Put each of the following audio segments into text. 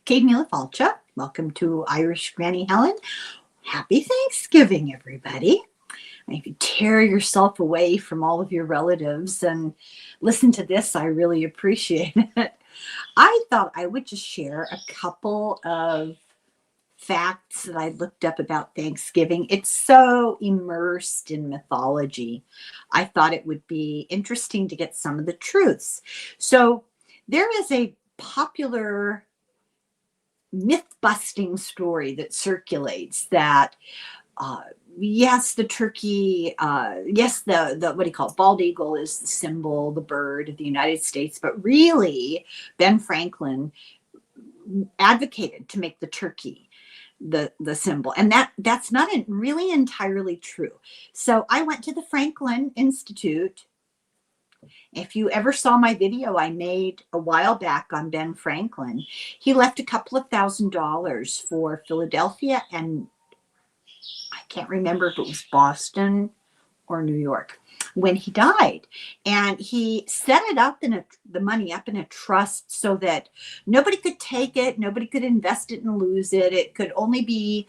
Katie Falcha. Welcome to Irish Granny Helen. Happy Thanksgiving, everybody. If you tear yourself away from all of your relatives and listen to this, I really appreciate it. I thought I would just share a couple of facts that I looked up about Thanksgiving. It's so immersed in mythology. I thought it would be interesting to get some of the truths. So there is a popular myth-busting story that circulates that yes, the turkey, yes, the what do you call it? Bald eagle is the symbol, the bird of the United States, but really Ben Franklin advocated to make the turkey the symbol, and that's not really entirely true. So I went to the Franklin Institute. If you ever saw my video I made a while back on Ben Franklin, he left a couple of $1,000s for Philadelphia, and I can't remember if it was Boston or New York when he died. And he set it up the money up in a trust so that nobody could take it, nobody could invest it and lose it. It could only be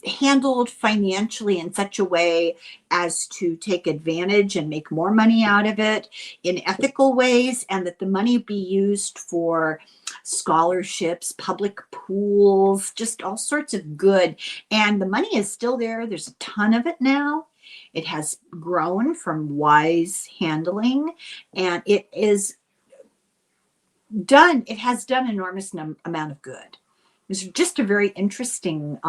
handled financially in such a way as to take advantage and make more money out of it in ethical ways, and that the money be used for scholarships, public pools, just all sorts of good. And the money is still there. There's a ton of it now. It has grown from wise handling, and it has done enormous amount of good. It was just a very interesting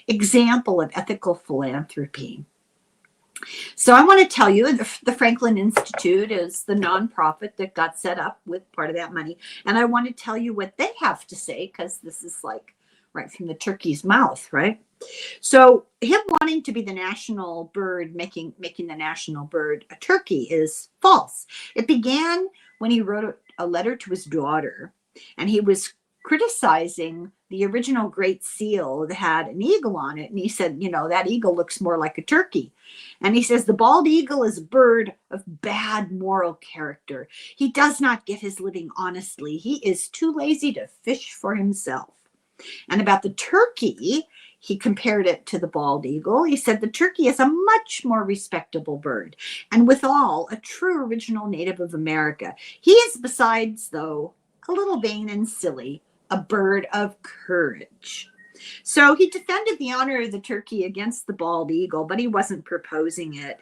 example of ethical philanthropy. So I want to tell you, the Franklin Institute is the nonprofit that got set up with part of that money. And I want to tell you what they have to say, because this is like right from the turkey's mouth, right? So him wanting to be the national bird, making the national bird a turkey, is false. It began when he wrote a letter to his daughter, and he was criticizing the original Great Seal that had an eagle on it. And he said, that eagle looks more like a turkey. And he says, the bald eagle is a bird of bad moral character. He does not get his living honestly. He is too lazy to fish for himself. And about the turkey, he compared it to the bald eagle. He said the turkey is a much more respectable bird, and withal a true original native of America. He is, besides, though, a little vain and silly, a bird of courage. So he defended the honor of the turkey against the bald eagle, but he wasn't proposing it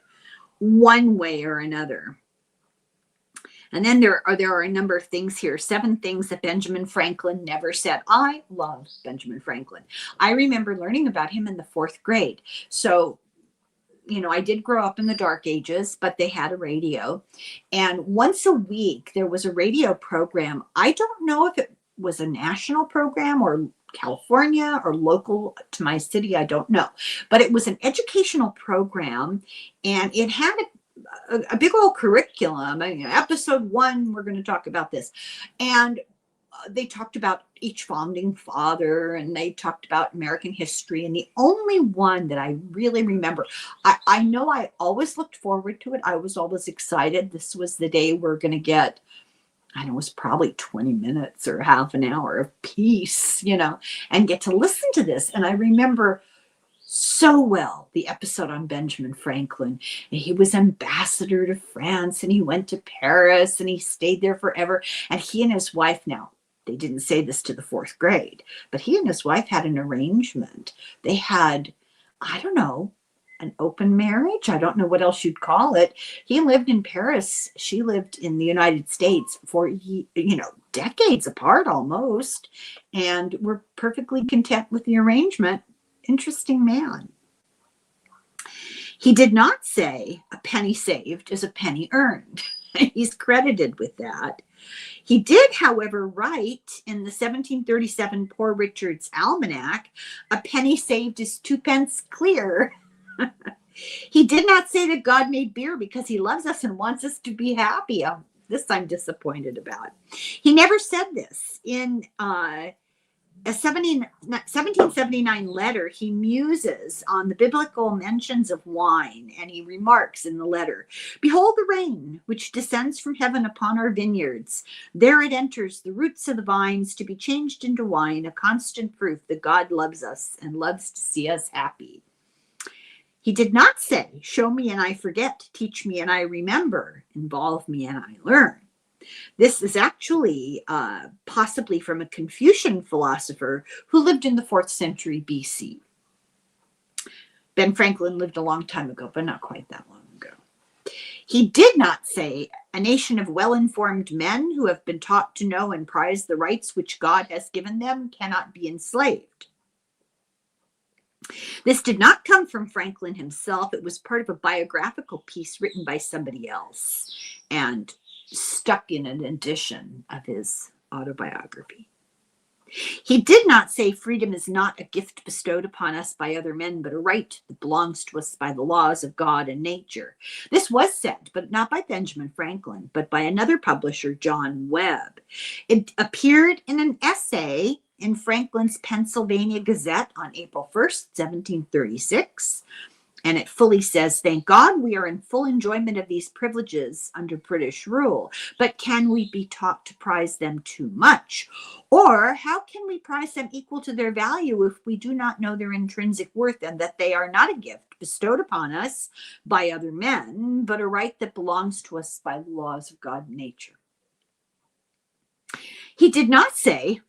one way or another. And then there are a number of things here. 7 things that Benjamin Franklin never said. I love Benjamin Franklin. I remember learning about him in the 4th grade. So, I did grow up in the dark ages, but they had a radio. And once a week, there was a radio program. I don't know if it was a national program or California or local to my city. I don't know. But it was an educational program, and it had a big old curriculum. Episode 1, we're going to talk about this. And they talked about each founding father, and they talked about American history. And the only one that I really remember, I know I always looked forward to it. I was always excited. This was the day we're going to get, I know it was probably 20 minutes or half an hour of peace, and get to listen to this. And I remember so well the episode on Benjamin Franklin. He was ambassador to France, and he went to Paris, and he stayed there forever. And he and his wife, now they didn't say this to the 4th grade, but he and his wife had an arrangement. They had, I don't know, an open marriage. I don't know what else you'd call it. He lived in Paris. She lived in the United States for, decades apart almost, and were perfectly content with the arrangement. Interesting man. He did not say a penny saved is a penny earned. He's credited with that. He did, however, write in the 1737 Poor Richard's Almanac, a penny saved is 2 pence clear. He did not say that God made beer because he loves us and wants us to be happy. This I'm disappointed about. He never said this. In a 1779 letter, he muses on the biblical mentions of wine, and he remarks in the letter, "Behold the rain, which descends from heaven upon our vineyards. There it enters the roots of the vines to be changed into wine, a constant proof that God loves us and loves to see us happy." He did not say, "Show me and I forget, teach me and I remember, involve me and I learn." This is actually possibly from a Confucian philosopher who lived in the 4th century BC. Ben Franklin lived a long time ago, but not quite that long ago. He did not say, "A nation of well-informed men who have been taught to know and prize the rights which God has given them cannot be enslaved." This did not come from Franklin himself. It was part of a biographical piece written by somebody else and stuck in an edition of his autobiography. He did not say freedom is not a gift bestowed upon us by other men, but a right that belongs to us by the laws of God and nature. This was said, but not by Benjamin Franklin, but by another publisher, John Webb. It appeared in an essay in Franklin's Pennsylvania Gazette on April 1st, 1736. And it fully says, "Thank God we are in full enjoyment of these privileges under British rule. But can we be taught to prize them too much? Or how can we prize them equal to their value if we do not know their intrinsic worth and that they are not a gift bestowed upon us by other men, but a right that belongs to us by the laws of God and nature?" He did not say,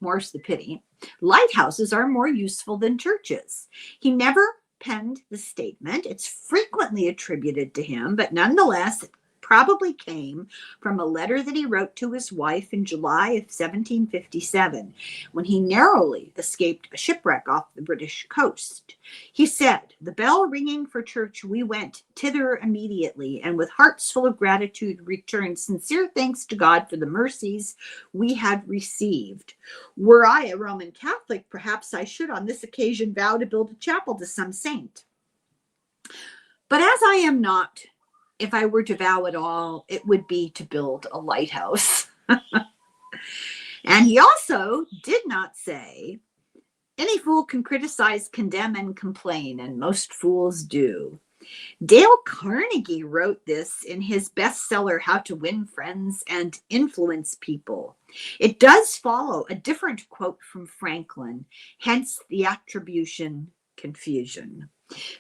more's the pity, lighthouses are more useful than churches. He never penned the statement. It's frequently attributed to him, but nonetheless, it probably came from a letter that he wrote to his wife in July of 1757, when he narrowly escaped a shipwreck off the British coast. He said, "The bell ringing for church, we went thither immediately, and with hearts full of gratitude returned sincere thanks to God for the mercies we had received. Were I a Roman Catholic, perhaps I should on this occasion vow to build a chapel to some saint. But as I am not, if I were to vow at all, it would be to build a lighthouse." And he also did not say, "Any fool can criticize, condemn, and complain, and most fools do." Dale Carnegie wrote this in his bestseller, How to Win Friends and Influence People. It does follow a different quote from Franklin, hence the attribution confusion.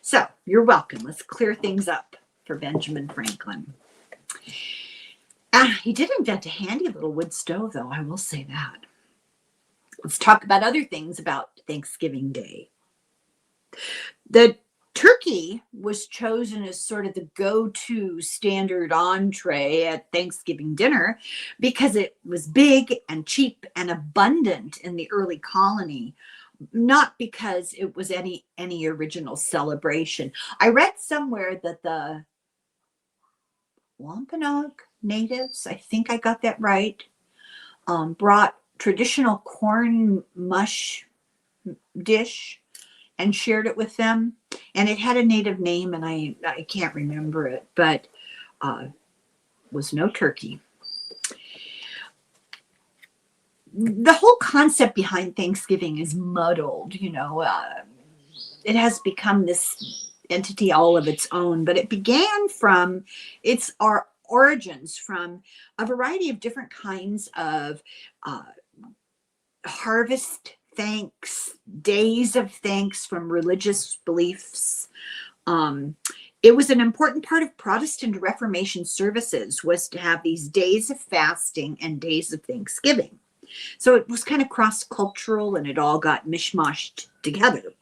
So you're welcome. Let's clear things up for Benjamin Franklin. He did invent a handy little wood stove, though, I will say that. Let's talk about other things about Thanksgiving Day. The turkey was chosen as sort of the go-to standard entree at Thanksgiving dinner because it was big and cheap and abundant in the early colony, not because it was any original celebration. I read somewhere that the Wampanoag natives, I think I got that right, brought traditional corn mush dish and shared it with them. And it had a native name, and I can't remember it, but was no turkey. The whole concept behind Thanksgiving is muddled, it has become this entity all of its own, but it began from our origins from a variety of different kinds of harvest thanks, days of thanks from religious beliefs. It was an important part of Protestant Reformation services was to have these days of fasting and days of Thanksgiving. So it was kind of cross-cultural, and it all got mishmashed together.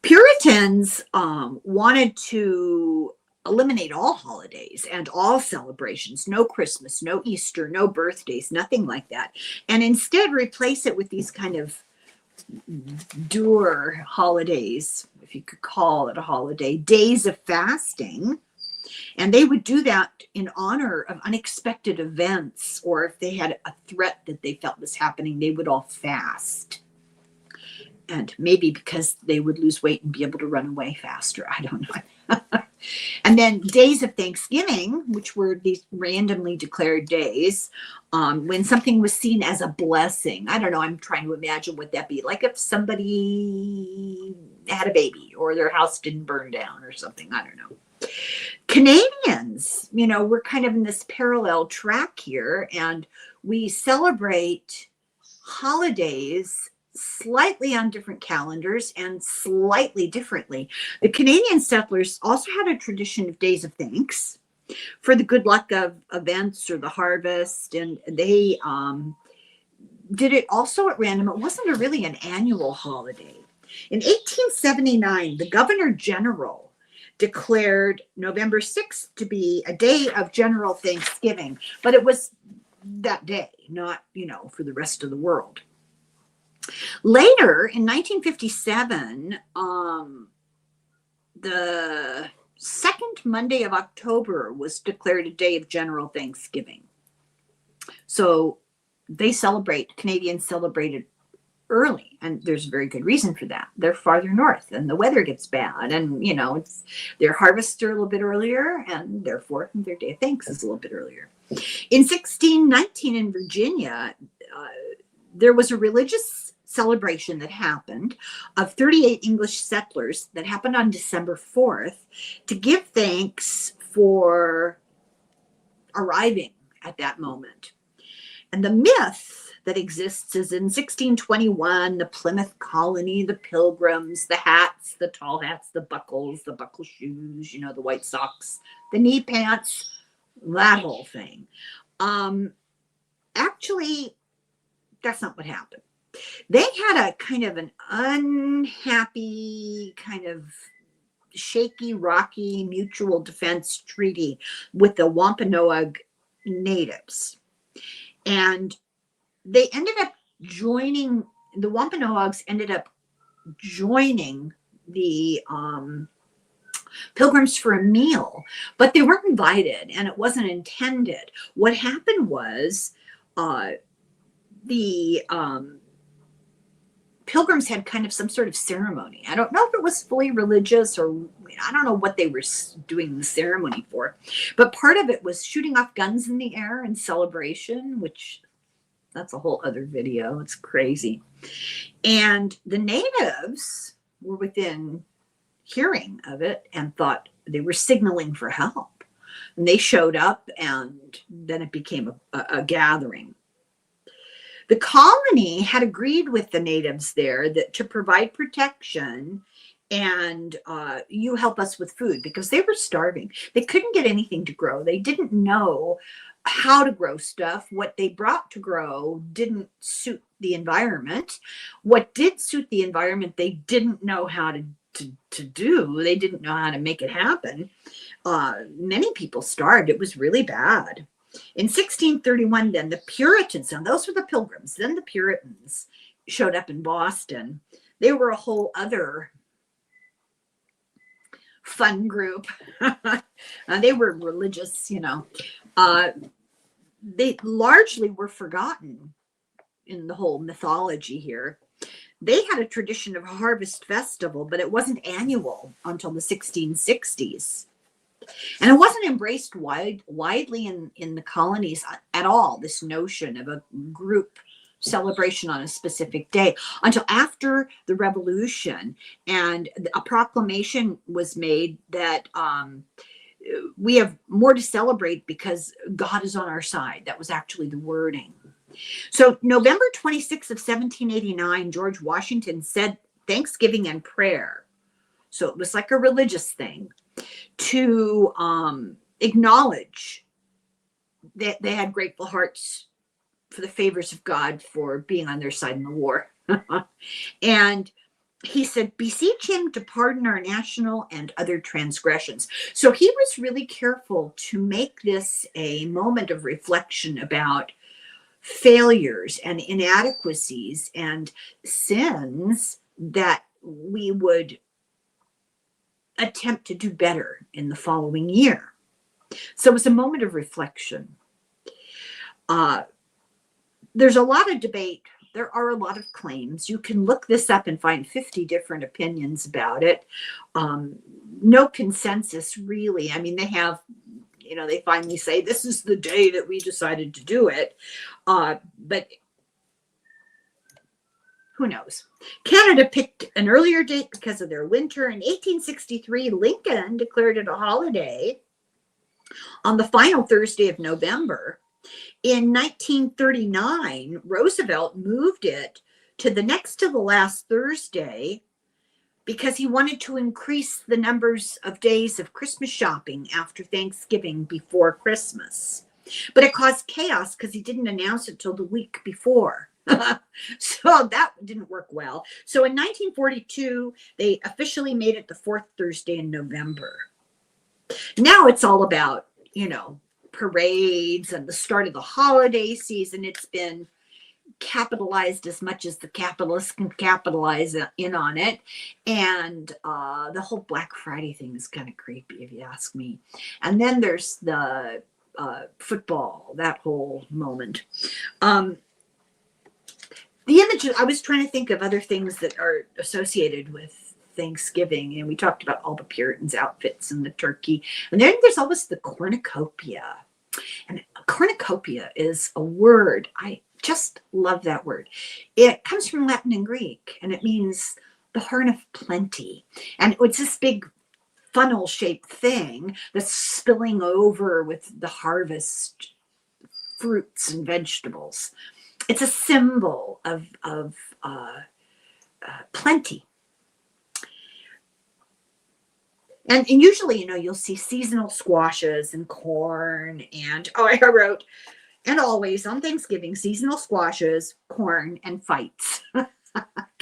Puritans wanted to eliminate all holidays and all celebrations, no Christmas, no Easter, no birthdays, nothing like that, and instead replace it with these kind of dour holidays, if you could call it a holiday, days of fasting. And they would do that in honor of unexpected events, or if they had a threat that they felt was happening, they would all fast. And maybe because they would lose weight and be able to run away faster. I don't know. And then days of Thanksgiving, which were these randomly declared days, when something was seen as a blessing. I don't know, I'm trying to imagine what that'd be. Like if somebody had a baby or their house didn't burn down or something. I don't know. Canadians, we're kind of in this parallel track here, and we celebrate holidays slightly on different calendars and slightly differently. The Canadian settlers also had a tradition of days of thanks for the good luck of events or the harvest, and they did it also at random. It wasn't really an annual holiday. In 1879, the Governor General declared November 6th to be a day of general Thanksgiving, but it was that day, not, for the rest of the world. Later, in 1957, the second Monday of October was declared a day of general Thanksgiving. So Canadians celebrated early, and there's a very good reason for that. They're farther north and the weather gets bad, and their harvests are a little bit earlier, and therefore their day of thanks is a little bit earlier. In 1619 in Virginia, there was a religious celebration that happened of 38 English settlers that happened on December 4th to give thanks for arriving at that moment. And the myth that exists is in 1621, the Plymouth colony, the Pilgrims, the hats, the tall hats, the buckle shoes, the white socks, the knee pants, that whole thing. Actually, that's not what happened. They had a kind of an unhappy, kind of shaky, rocky mutual defense treaty with the Wampanoag natives. And they ended up joining, the Wampanoags ended up joining the Pilgrims for a meal, but they weren't invited and it wasn't intended. What happened was the Pilgrims had kind of some sort of ceremony. I don't know if it was fully religious, or I don't know what they were doing the ceremony for, but part of it was shooting off guns in the air in celebration, which that's a whole other video. It's crazy. And the natives were within hearing of it and thought they were signaling for help. And they showed up, and then it became a gathering. The colony had agreed with the natives there that to provide protection and you help us with food, because they were starving. They couldn't get anything to grow. They didn't know how to grow stuff. What they brought to grow didn't suit the environment. What did suit the environment, they didn't know how to do. They didn't know how to make it happen. Many people starved. It was really bad. In 1631, then the Puritans, and those were the Pilgrims, then the Puritans showed up in Boston. They were a whole other fun group. They were religious, they largely were forgotten in the whole mythology here. They had a tradition of a harvest festival, but it wasn't annual until the 1660s. And it wasn't embraced widely in the colonies at all, this notion of a group celebration on a specific day, until after the Revolution. And a proclamation was made that we have more to celebrate because God is on our side. That was actually the wording. So November 26th of 1789, George Washington said Thanksgiving and prayer. So it was like a religious thing to acknowledge that they had grateful hearts for the favors of God for being on their side in the war. And he said, beseech him to pardon our national and other transgressions. So he was really careful to make this a moment of reflection about failures and inadequacies and sins that we would attempt to do better in the following year. So it was a moment of reflection. There's a lot of debate there are a lot of claims. You can look this up and find 50 different opinions about it. No consensus, really. I mean, they have, they finally say this is the day that we decided to do it. But who knows? Canada picked an earlier date because of their winter. In 1863, Lincoln declared it a holiday on the final Thursday of November. In 1939, Roosevelt moved it to the next to the last Thursday because he wanted to increase the numbers of days of Christmas shopping after Thanksgiving before Christmas. But it caused chaos because he didn't announce it till the week before. So that didn't work well. So in 1942, they officially made it the fourth Thursday in November. Now it's all about, parades and the start of the holiday season. It's been capitalized as much as the capitalists can capitalize in on it. And the whole Black Friday thing is kind of creepy, if you ask me. And then there's the football, that whole moment. The images, I was trying to think of other things that are associated with Thanksgiving, and we talked about all the Puritans' outfits and the turkey. And then there's always the cornucopia. And cornucopia is a word. I just love that word. It comes from Latin and Greek, and it means the horn of plenty. And it's this big funnel-shaped thing that's spilling over with the harvest fruits and vegetables. It's a symbol of plenty. And usually, you'll see seasonal squashes and corn and, I wrote, and always on Thanksgiving, seasonal squashes, corn, and fights.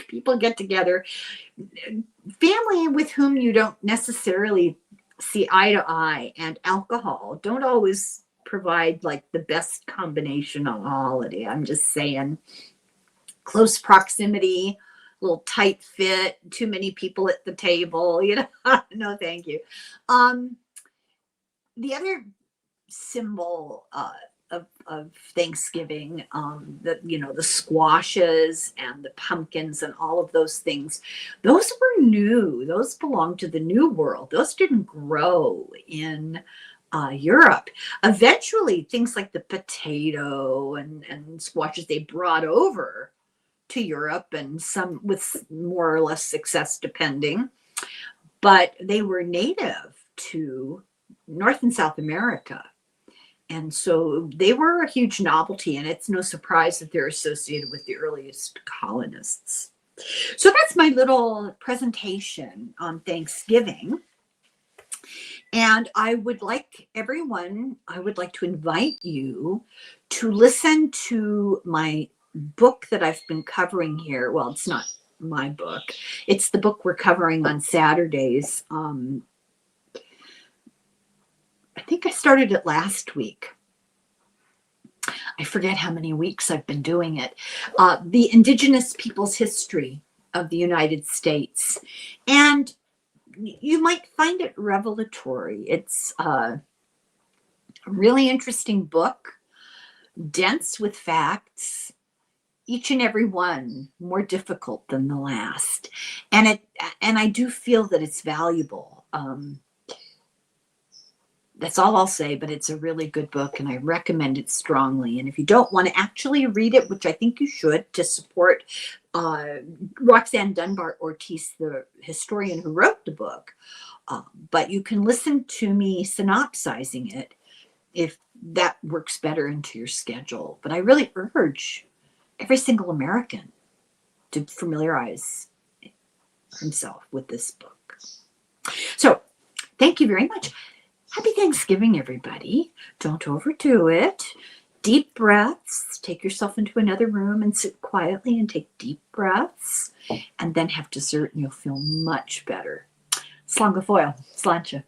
People get together. Family with whom you don't necessarily see eye to eye, and alcohol don't always provide like the best combination on a holiday. I'm just saying. Close proximity, little tight fit, too many people at the table, no, thank you. The other symbol of Thanksgiving, the squashes and the pumpkins and all of those things, those were new. Those belonged to the New World. Those didn't grow in Europe. Eventually, things like the potato and squashes they brought over to Europe, and some with more or less success depending, but they were native to North and South America. And so they were a huge novelty, and it's no surprise that they're associated with the earliest colonists. So that's my little presentation on Thanksgiving. And I would like to invite you to listen to my book that I've been covering here. Well, it's not my book. It's the book we're covering on Saturdays. I think I started it last week. I forget how many weeks I've been doing it. The Indigenous Peoples' History of the United States. And you might find it revelatory. It's a really interesting book, dense with facts, each and every one more difficult than the last. And I do feel that it's valuable. That's all I'll say, but it's a really good book, and I recommend it strongly. And if you don't want to actually read it, which I think you should to support Roxanne Dunbar Ortiz, the historian who wrote the book, but you can listen to me synopsizing it if that works better into your schedule. But I really urge every single American to familiarize himself with this book. So thank you very much. Happy Thanksgiving, everybody. Don't overdo it. Deep breaths. Take yourself into another room and sit quietly and take deep breaths, and then have dessert, and you'll feel much better. Slán go fóill. Sláinte.